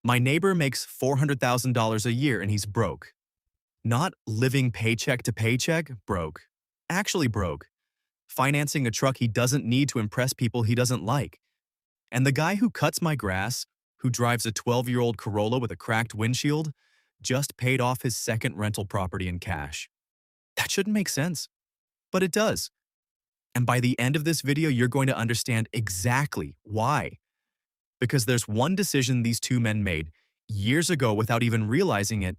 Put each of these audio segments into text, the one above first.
My neighbor makes $400,000 a year and he's broke. Not living paycheck to paycheck, broke. Actually broke. Financing a truck he doesn't need to impress people he doesn't like. And the guy who cuts my grass, who drives a 12-year-old Corolla with a cracked windshield, just paid off his second rental property in cash. That shouldn't make sense, but it does. And by the end of this video, you're going to understand exactly why. Because there's one decision these two men made years ago without even realizing it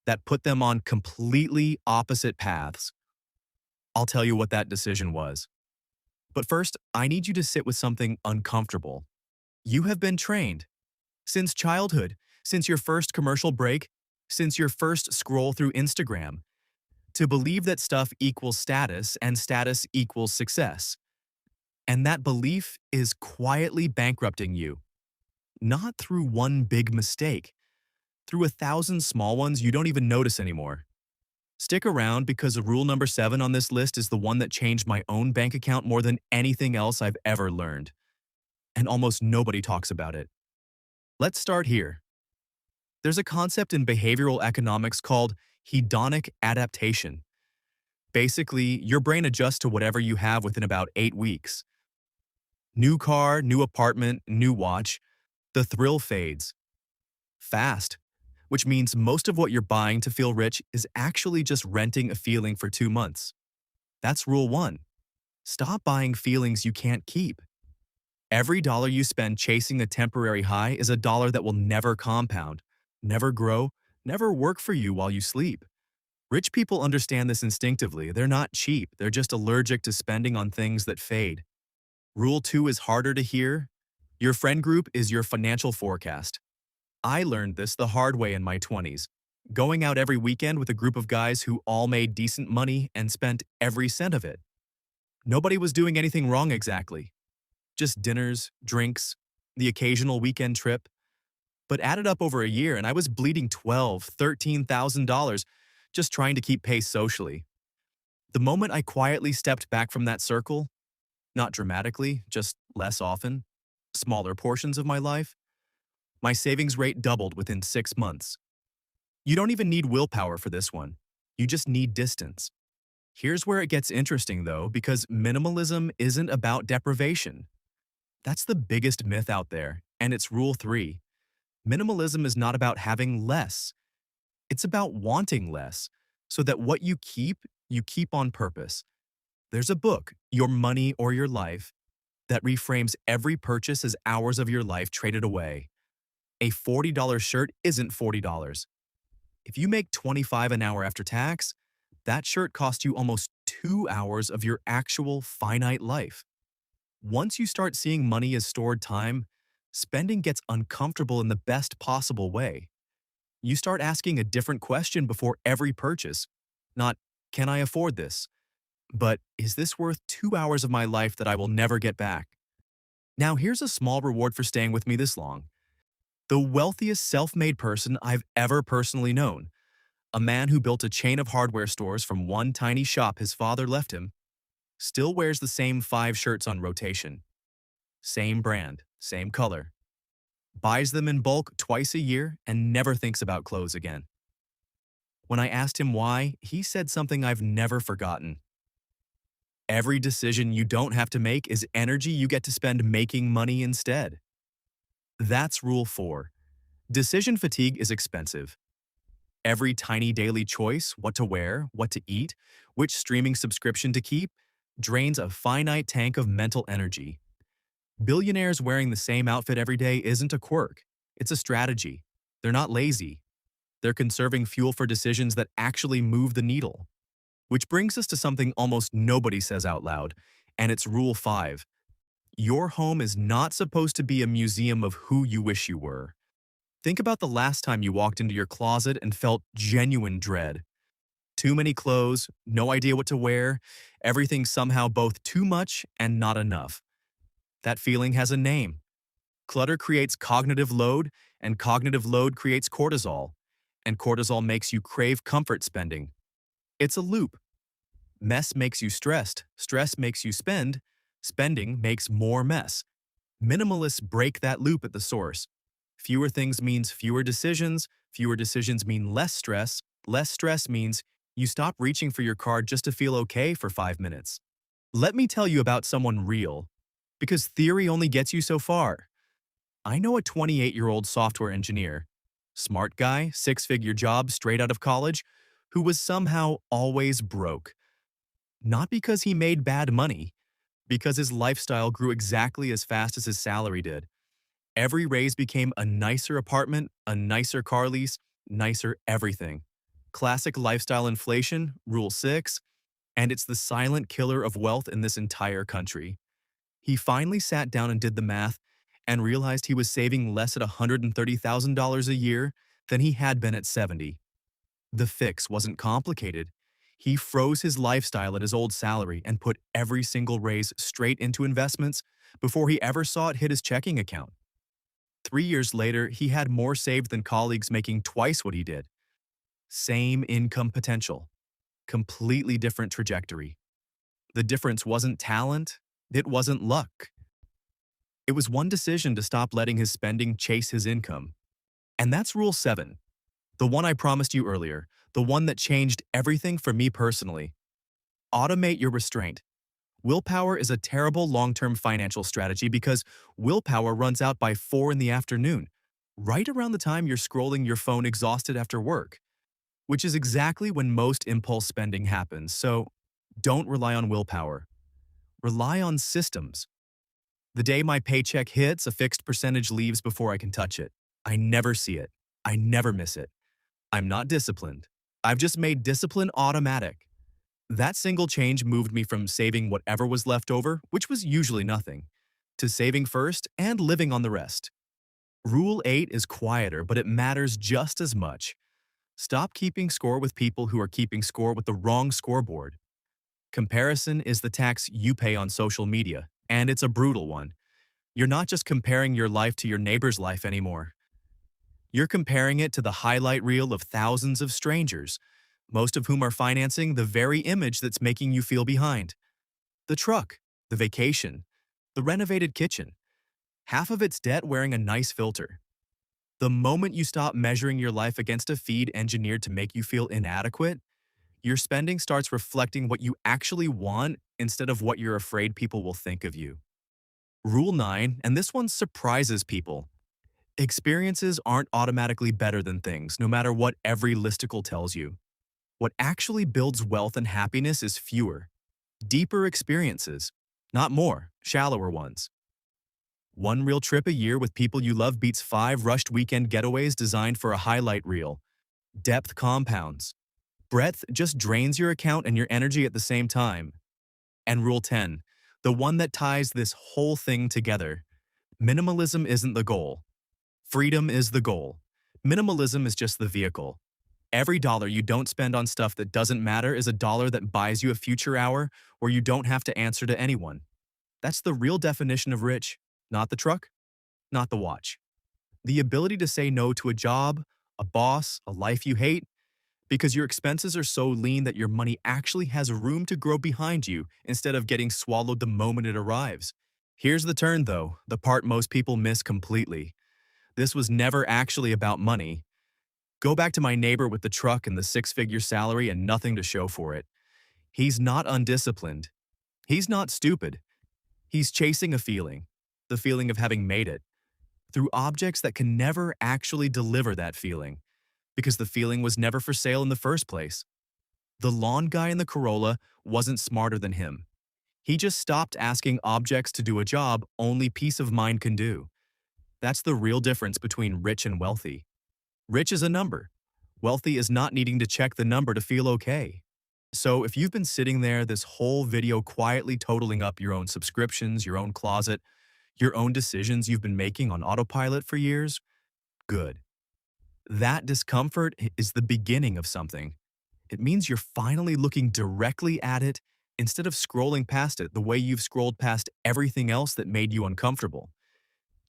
that put them on completely opposite paths. I'll tell you what that decision was. But first, I need you to sit with something uncomfortable. You have been trained since childhood, since your first commercial break, since your first scroll through Instagram, to believe that stuff equals status and status equals success. And that belief is quietly bankrupting you. Not through one big mistake, through 1,000 small ones you don't even notice anymore. Stick around because rule number 7 on this list is the one that changed my own bank account more than anything else I've ever learned. And almost nobody talks about it. Let's start here. There's a concept in behavioral economics called hedonic adaptation. Basically, your brain adjusts to whatever you have within about 8 weeks. New car, new apartment, new watch. The thrill fades. Fast. Which means most of what you're buying to feel rich is actually just renting a feeling for 2 months. That's rule 1. Stop buying feelings you can't keep. Every dollar you spend chasing a temporary high is a dollar that will never compound, never grow, never work for you while you sleep. Rich people understand this instinctively. They're not cheap. They're just allergic to spending on things that fade. Rule 2 is harder to hear. Your friend group is your financial forecast. I learned this the hard way in my 20s, going out every weekend with a group of guys who all made decent money and spent every cent of it. Nobody was doing anything wrong exactly. Just dinners, drinks, the occasional weekend trip. But added up over a year and I was bleeding $12,000, $13,000 just trying to keep pace socially. The moment I quietly stepped back from that circle, not dramatically, just less often, smaller portions of my life, my savings rate doubled within 6 months. You don't even need willpower for this one. You just need distance. Here's where it gets interesting though, because minimalism isn't about deprivation. That's the biggest myth out there, and it's rule 3. Minimalism is not about having less. It's about wanting less, so that what you keep on purpose. There's a book, Your Money or Your Life, that reframes every purchase as hours of your life traded away. A $40 shirt isn't $40. If you make $25 an hour after tax, that shirt cost you almost 2 hours of your actual finite life. Once you start seeing money as stored time, spending gets uncomfortable in the best possible way. You start asking a different question before every purchase. Not, can I afford this? But, is this worth 2 hours of my life that I will never get back? Now here's a small reward for staying with me this long. The wealthiest self-made person I've ever personally known, a man who built a chain of hardware stores from one tiny shop his father left him, still wears the same 5 shirts on rotation. Same brand, same color. Buys them in bulk twice a year and never thinks about clothes again. When I asked him why, he said something I've never forgotten. Every decision you don't have to make is energy you get to spend making money instead. That's rule 4. Decision fatigue is expensive. Every tiny daily choice, what to wear, what to eat, which streaming subscription to keep, drains a finite tank of mental energy. Billionaires wearing the same outfit every day isn't a quirk. It's a strategy. They're not lazy. They're conserving fuel for decisions that actually move the needle. Which brings us to something almost nobody says out loud, and it's rule 5. Your home is not supposed to be a museum of who you wish you were. Think about the last time you walked into your closet and felt genuine dread. Too many clothes, no idea what to wear, everything somehow both too much and not enough. That feeling has a name. Clutter creates cognitive load, and cognitive load creates cortisol, and cortisol makes you crave comfort spending. It's a loop. Mess makes you stressed, stress makes you spend, spending makes more mess. Minimalists break that loop at the source. Fewer things means fewer decisions mean less stress means you stop reaching for your card just to feel okay for 5 minutes. Let me tell you about someone real, because theory only gets you so far. I know a 28-year-old software engineer, smart guy, six-figure job straight out of college, who was somehow always broke. Not because he made bad money, because his lifestyle grew exactly as fast as his salary did. Every raise became a nicer apartment, a nicer car lease, nicer everything. Classic lifestyle inflation, Rule 6, and it's the silent killer of wealth in this entire country. He finally sat down and did the math and realized he was saving less at $130,000 a year than he had been at 70. The fix wasn't complicated. He froze his lifestyle at his old salary and put every single raise straight into investments before he ever saw it hit his checking account. 3 years later, he had more saved than colleagues making twice what he did. Same income potential, completely different trajectory. The difference wasn't talent, it wasn't luck. It was one decision to stop letting his spending chase his income. And that's Rule 7, the one I promised you earlier, the one that changed everything for me personally. Automate your restraint. Willpower is a terrible long-term financial strategy because willpower runs out by 4 in the afternoon, right around the time you're scrolling your phone exhausted after work, which is exactly when most impulse spending happens. So don't rely on willpower. Rely on systems. The day my paycheck hits, a fixed percentage leaves before I can touch it. I never see it. I never miss it. I'm not disciplined. I've just made discipline automatic. That single change moved me from saving whatever was left over, which was usually nothing, to saving first and living on the rest. Rule 8 is quieter, but it matters just as much. Stop keeping score with people who are keeping score with the wrong scoreboard. Comparison is the tax you pay on social media, and it's a brutal one. You're not just comparing your life to your neighbor's life anymore. You're comparing it to the highlight reel of thousands of strangers, most of whom are financing the very image that's making you feel behind. The truck, the vacation, the renovated kitchen, half of it's debt wearing a nice filter. The moment you stop measuring your life against a feed engineered to make you feel inadequate, your spending starts reflecting what you actually want instead of what you're afraid people will think of you. Rule 9, and this one surprises people. Experiences aren't automatically better than things, no matter what every listicle tells you. What actually builds wealth and happiness is fewer, deeper experiences, not more, shallower ones. One real trip a year with people you love beats 5 rushed weekend getaways designed for a highlight reel. Depth compounds. Breadth just drains your account and your energy at the same time. And Rule 10, the one that ties this whole thing together. Minimalism isn't the goal. Freedom is the goal. Minimalism is just the vehicle. Every dollar you don't spend on stuff that doesn't matter is a dollar that buys you a future hour where you don't have to answer to anyone. That's the real definition of rich, not the truck, not the watch. The ability to say no to a job, a boss, a life you hate, because your expenses are so lean that your money actually has room to grow behind you instead of getting swallowed the moment it arrives. Here's the turn, though, the part most people miss completely. This was never actually about money. Go back to my neighbor with the truck and the six-figure salary and nothing to show for it. He's not undisciplined. He's not stupid. He's chasing a feeling, the feeling of having made it, through objects that can never actually deliver that feeling, because the feeling was never for sale in the first place. The lawn guy in the Corolla wasn't smarter than him. He just stopped asking objects to do a job only peace of mind can do. That's the real difference between rich and wealthy. Rich is a number. Wealthy is not needing to check the number to feel okay. So if you've been sitting there this whole video quietly totaling up your own subscriptions, your own closet, your own decisions you've been making on autopilot for years, good. That discomfort is the beginning of something. It means you're finally looking directly at it instead of scrolling past it the way you've scrolled past everything else that made you uncomfortable.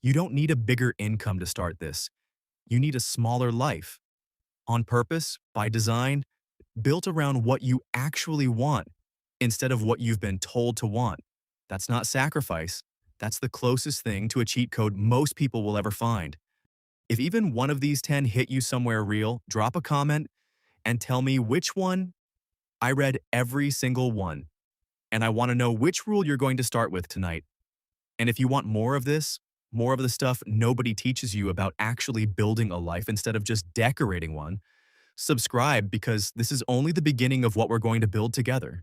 You don't need a bigger income to start this. You need a smaller life. On purpose, by design, built around what you actually want instead of what you've been told to want. That's not sacrifice. That's the closest thing to a cheat code most people will ever find. If even one of these 10 hit you somewhere real, drop a comment and tell me which one. I read every single one, and I want to know which rule you're going to start with tonight. And if you want more of this, more of the stuff nobody teaches you about actually building a life instead of just decorating one, subscribe because this is only the beginning of what we're going to build together.